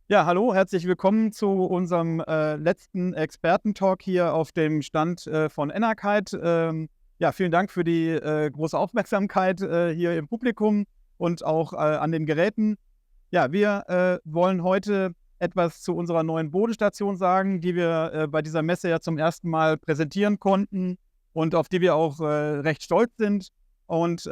Ja, hallo, herzlich willkommen zu unserem letzten Experten-Talk hier auf dem Stand von Enerkite. Ja, vielen Dank für die große Aufmerksamkeit hier im Publikum und auch an den Geräten. Ja, wir wollen heute etwas zu unserer neuen Bodenstation sagen, die wir bei dieser Messe ja zum ersten Mal präsentieren konnten und auf die wir auch recht stolz sind. Und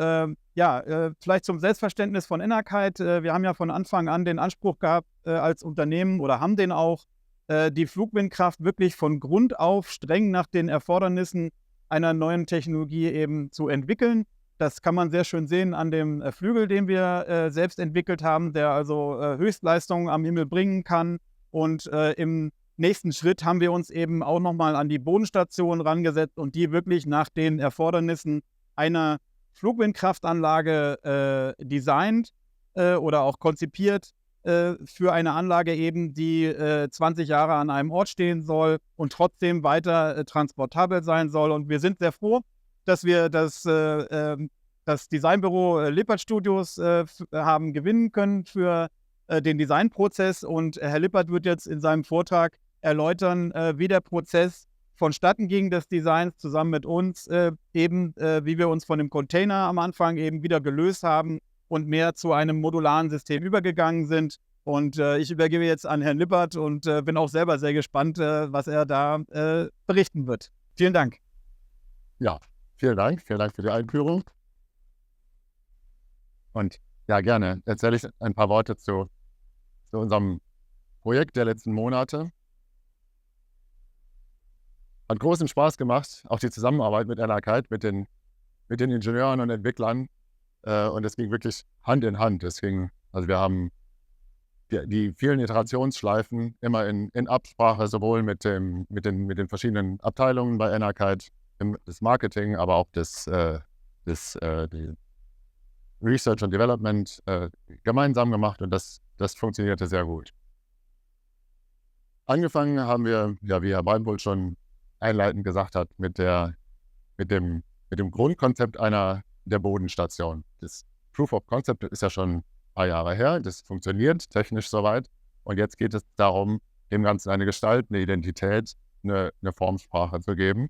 ja, vielleicht zum Selbstverständnis von Enerkite. Wir haben ja von Anfang an den Anspruch gehabt, als Unternehmen oder haben den auch, die Flugwindkraft wirklich von Grund auf streng nach den Erfordernissen einer neuen Technologie eben zu entwickeln. Das kann man sehr schön sehen an dem Flügel, den wir selbst entwickelt haben, der also Höchstleistungen am Himmel bringen kann. Und im nächsten Schritt haben wir uns eben auch nochmal an die Bodenstation rangesetzt und die wirklich nach den Erfordernissen einer Flugwindkraftanlage designt oder auch konzipiert für eine Anlage eben, die 20 Jahre an einem Ort stehen soll und trotzdem weiter transportabel sein soll. Und wir sind sehr froh, dass wir das Designbüro Lippert Studios haben gewinnen können für den Designprozess. Und Herr Lippert wird jetzt in seinem Vortrag erläutern, wie der Prozess vonstatten ging des Designs zusammen mit uns, wie wir uns von dem Container am Anfang eben wieder gelöst haben und mehr zu einem modularen System übergegangen sind. Und ich übergebe jetzt an Herrn Lippert und bin auch selber sehr gespannt, was er da berichten wird. Vielen Dank. Ja, vielen Dank. Vielen Dank für die Einführung. Und ja, gerne erzähle ich ein paar Worte zu unserem Projekt der letzten Monate. Hat großen Spaß gemacht, auch die Zusammenarbeit mit Enerkite, mit den Ingenieuren und Entwicklern. Und es ging wirklich Hand in Hand. Also wir haben die vielen Iterationsschleifen immer in Absprache, sowohl mit den verschiedenen Abteilungen bei Enerkite, das Marketing, aber auch die Research und Development gemeinsam gemacht, und das funktionierte sehr gut. Angefangen haben wir, ja, wie Herr Beinpohl schon einleitend gesagt hat, mit dem Grundkonzept der Bodenstation. Das Proof of Concept ist ja schon ein paar Jahre her, das funktioniert technisch soweit, und jetzt geht es darum, dem Ganzen eine Gestalt, eine Identität, eine Formsprache zu geben.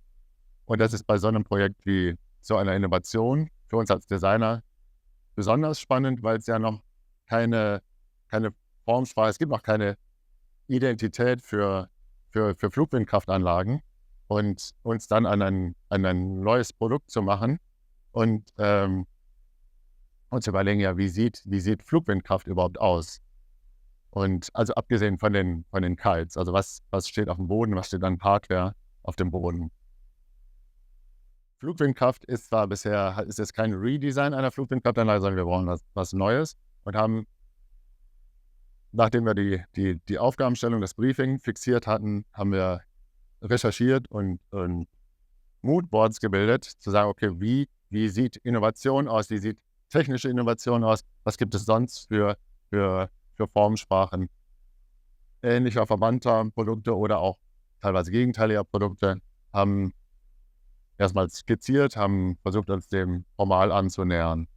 Und das ist bei so einem Projekt wie so einer Innovation für uns als Designer besonders spannend, weil es ja noch keine Formsprache, es gibt noch keine Identität für Flugwindkraftanlagen, und uns dann an ein neues Produkt zu machen und uns überlegen, ja, wie sieht Flugwindkraft überhaupt aus? Und also abgesehen von den Kites, also was steht auf dem Boden, was steht an Hardware auf dem Boden? Flugwindkraft ist jetzt kein Redesign einer Flugwindkraftanlage, sondern wir brauchen was Neues, und haben, nachdem wir die Aufgabenstellung, das Briefing fixiert hatten, haben wir recherchiert und Moodboards gebildet, zu sagen, okay, wie sieht Innovation aus, wie sieht technische Innovation aus, was gibt es sonst für Formsprachen ähnlicher, verwandter Produkte oder auch teilweise gegenteiliger Produkte, haben erstmal skizziert, haben versucht, uns dem formal anzunähern.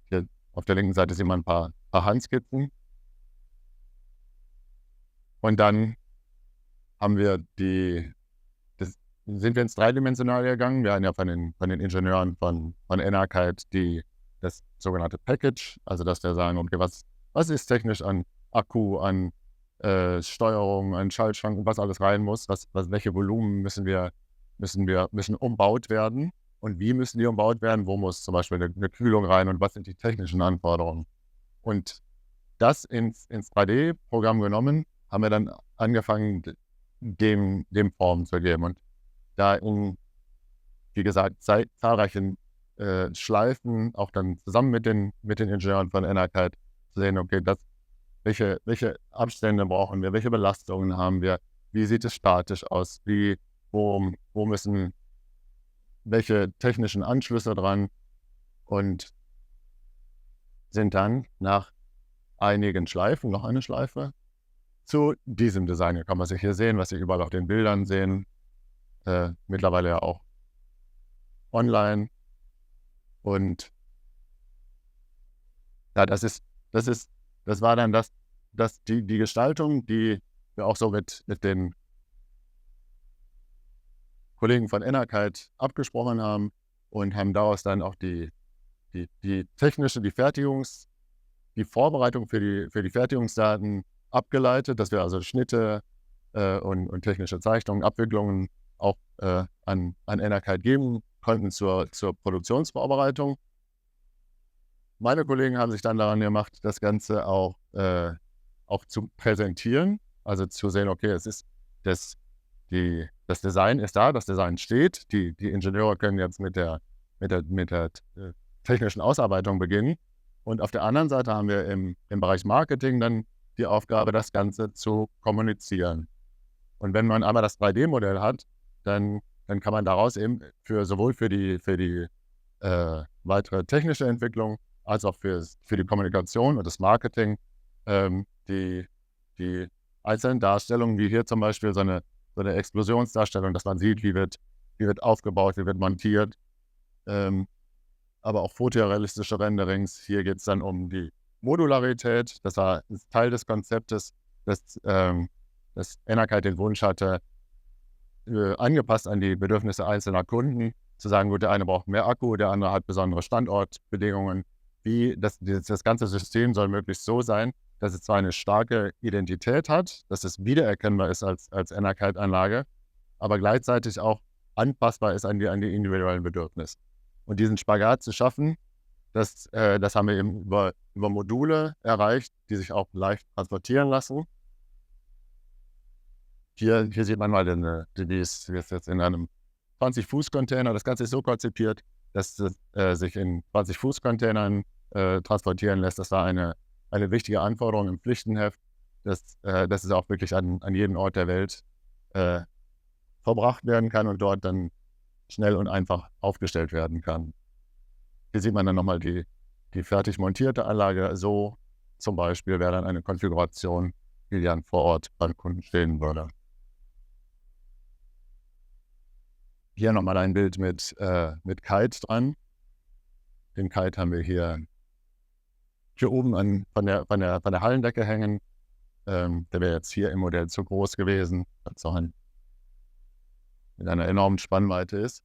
Hier auf der linken Seite sehen wir ein paar Handskizzen. Und dann sind wir ins Dreidimensionale gegangen. Wir haben ja von den Ingenieuren von Enerkite das sogenannte Package, also dass wir sagen, okay, was ist technisch an Akku, an Steuerung, an Schaltschranken, was alles rein muss, welche Volumen müssen umbaut werden, und wie müssen die umbaut werden, wo muss zum Beispiel eine Kühlung rein und was sind die technischen Anforderungen. Und das ins 3D-Programm genommen, haben wir dann angefangen, dem Form zu geben. Und da wie gesagt, zahlreichen Schleifen, auch dann zusammen mit den Ingenieuren von Enerkite, zu sehen, okay, welche Abstände brauchen wir, welche Belastungen haben wir, wie sieht es statisch aus, wo müssen welche technischen Anschlüsse dran, und sind dann nach einigen Schleifen, noch eine Schleife, zu diesem Design gekommen, was Sie hier sehen, was Sie überall auf den Bildern sehen, mittlerweile ja auch online. Und ja, das war dann dass die Gestaltung, die wir auch so mit den Kollegen von Enerkite abgesprochen haben und haben daraus dann auch die technische, die Vorbereitung für die Fertigungsdaten abgeleitet, dass wir also Schnitte und technische Zeichnungen, Abwicklungen auch an Enerkite geben konnten zur Produktionsvorbereitung. Meine Kollegen haben sich dann daran gemacht, das Ganze auch zu präsentieren, also zu sehen, okay, es ist das Design ist da, das Design steht, die Ingenieure können jetzt mit der technischen Ausarbeitung beginnen. Und auf der anderen Seite haben wir im Bereich Marketing dann die Aufgabe, das Ganze zu kommunizieren. Und wenn man einmal das 3D-Modell hat, dann kann man daraus eben sowohl für die weitere technische Entwicklung als auch für die Kommunikation und das Marketing die einzelnen Darstellungen, wie hier zum Beispiel so eine Explosionsdarstellung, dass man sieht, wie wird aufgebaut, wie wird montiert, aber auch fotorealistische Renderings. Hier geht es dann um die Modularität. Das war Teil des Konzeptes, dass Enerkite den Wunsch hatte, angepasst an die Bedürfnisse einzelner Kunden, zu sagen, gut, der eine braucht mehr Akku, der andere hat besondere Standortbedingungen. Das ganze System soll möglichst so sein, dass es zwar eine starke Identität hat, dass es wiedererkennbar ist als Enerkite-Anlage, aber gleichzeitig auch anpassbar ist an die individuellen Bedürfnisse. Und diesen Spagat zu schaffen, das haben wir eben über Module erreicht, die sich auch leicht transportieren lassen. Hier sieht man mal, wie es jetzt in einem 20-Fuß-Container, das Ganze ist so konzipiert, dass es sich in 20-Fuß-Containern transportieren lässt. Das war eine wichtige Anforderung im Pflichtenheft, dass es auch wirklich an jeden Ort der Welt verbracht werden kann und dort dann schnell und einfach aufgestellt werden kann. Hier sieht man dann nochmal die fertig montierte Anlage. So zum Beispiel wäre dann eine Konfiguration, die dann vor Ort beim Kunden stehen würde. Hier nochmal ein Bild mit Kite dran. Den Kite haben wir hier oben von der Hallendecke hängen. Der wäre jetzt hier im Modell zu groß gewesen, weil es auch mit einer enormen Spannweite ist.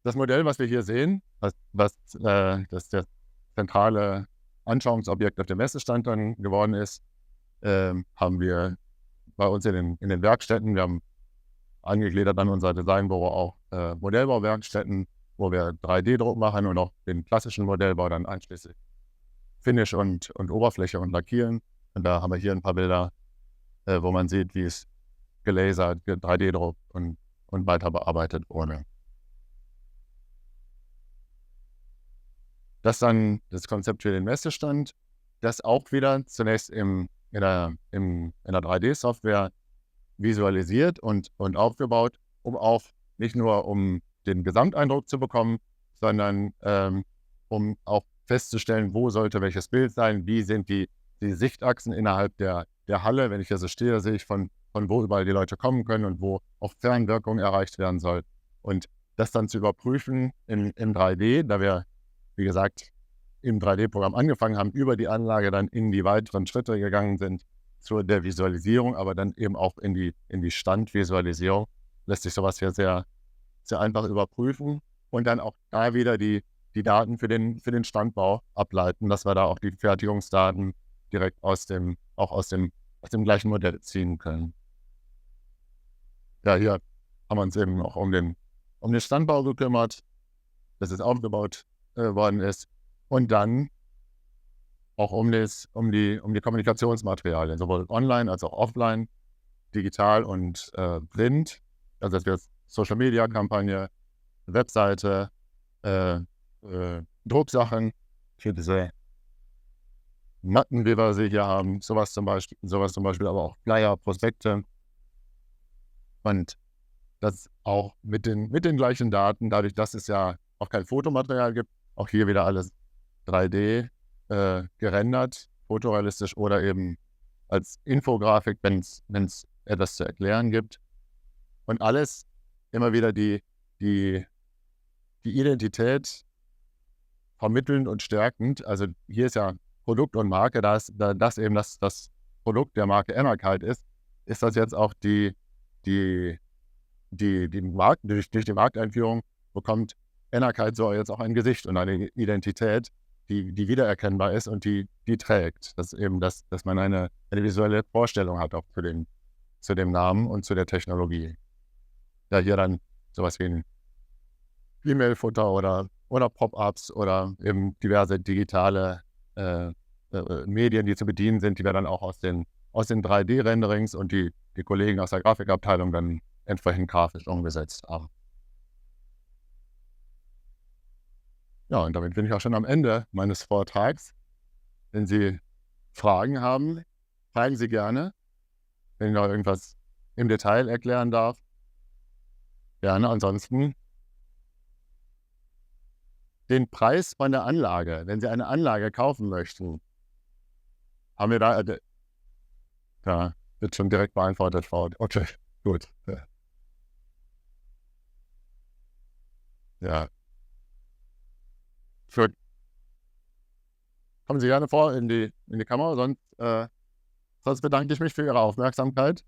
Das Modell, was wir hier sehen, das der zentrale Anschauungsobjekt auf dem Messestand dann geworden ist, haben wir bei uns in den Werkstätten. Wir haben angegliedert an unser Designbüro auch Modellbauwerkstätten, wo wir 3D-Druck machen und auch den klassischen Modellbau dann einschließlich Finish und Oberfläche und Lackieren. Und da haben wir hier ein paar Bilder, wo man sieht, wie es gelasert, 3D-Druck und weiter bearbeitet wurde. Das ist dann das Konzept für den Messestand, das auch wieder zunächst in einer 3D-Software visualisiert und aufgebaut, um auch nicht nur um den Gesamteindruck zu bekommen, sondern um auch festzustellen, wo sollte welches Bild sein, wie sind die Sichtachsen innerhalb der Halle. Wenn ich hier so stehe, sehe ich von wo überall die Leute kommen können und wo auch Fernwirkung erreicht werden soll. Und das dann zu überprüfen im 3D, da wir, wie gesagt, im 3D-Programm angefangen haben, über die Anlage dann in die weiteren Schritte gegangen sind zu der Visualisierung, aber dann eben auch in die Standvisualisierung, lässt sich sowas hier sehr, sehr einfach überprüfen und dann auch da wieder die Daten für den Standbau ableiten, dass wir da auch die Fertigungsdaten direkt aus dem gleichen Modell ziehen können. Ja, hier haben wir uns eben auch um den Standbau gekümmert, dass es aufgebaut worden ist und dann auch um die Kommunikationsmaterialien, sowohl online als auch offline, digital und print, also das wäre Social-Media-Kampagne, Webseite, Drucksachen, für diese Matten, wie wir sie hier haben, sowas zum Beispiel, aber auch Flyer, Prospekte. Und das auch mit den gleichen Daten, dadurch, dass es ja auch kein Fotomaterial gibt, auch hier wieder alles 3D gerendert, fotorealistisch oder eben als Infografik, wenn es etwas zu erklären gibt. Und alles immer wieder die Identität vermittelnd und stärkend. Also hier ist ja Produkt und Marke, das eben das Produkt der Marke Enerkite ist das jetzt auch durch die Markteinführung bekommt Enerkite so jetzt auch ein Gesicht und eine Identität, die wiedererkennbar ist und die trägt. Das ist eben dass man eine visuelle Vorstellung hat auch zu dem Namen und zu der Technologie. Ja, hier dann sowas wie ein E-Mail-Futter oder Pop-ups oder eben diverse digitale Medien, die zu bedienen sind, die wir dann auch aus den 3D-Renderings und die Kollegen aus der Grafikabteilung dann entsprechend grafisch umgesetzt haben. Ja, und damit bin ich auch schon am Ende meines Vortrags. Wenn Sie Fragen haben, fragen Sie gerne. Wenn ich noch irgendwas im Detail erklären darf, gerne. Ansonsten den Preis von der Anlage. Wenn Sie eine Anlage kaufen möchten, haben wir da wird schon direkt beantwortet. Okay, gut. Ja. Kommen Sie gerne vor in die Kamera, sonst bedanke ich mich für Ihre Aufmerksamkeit.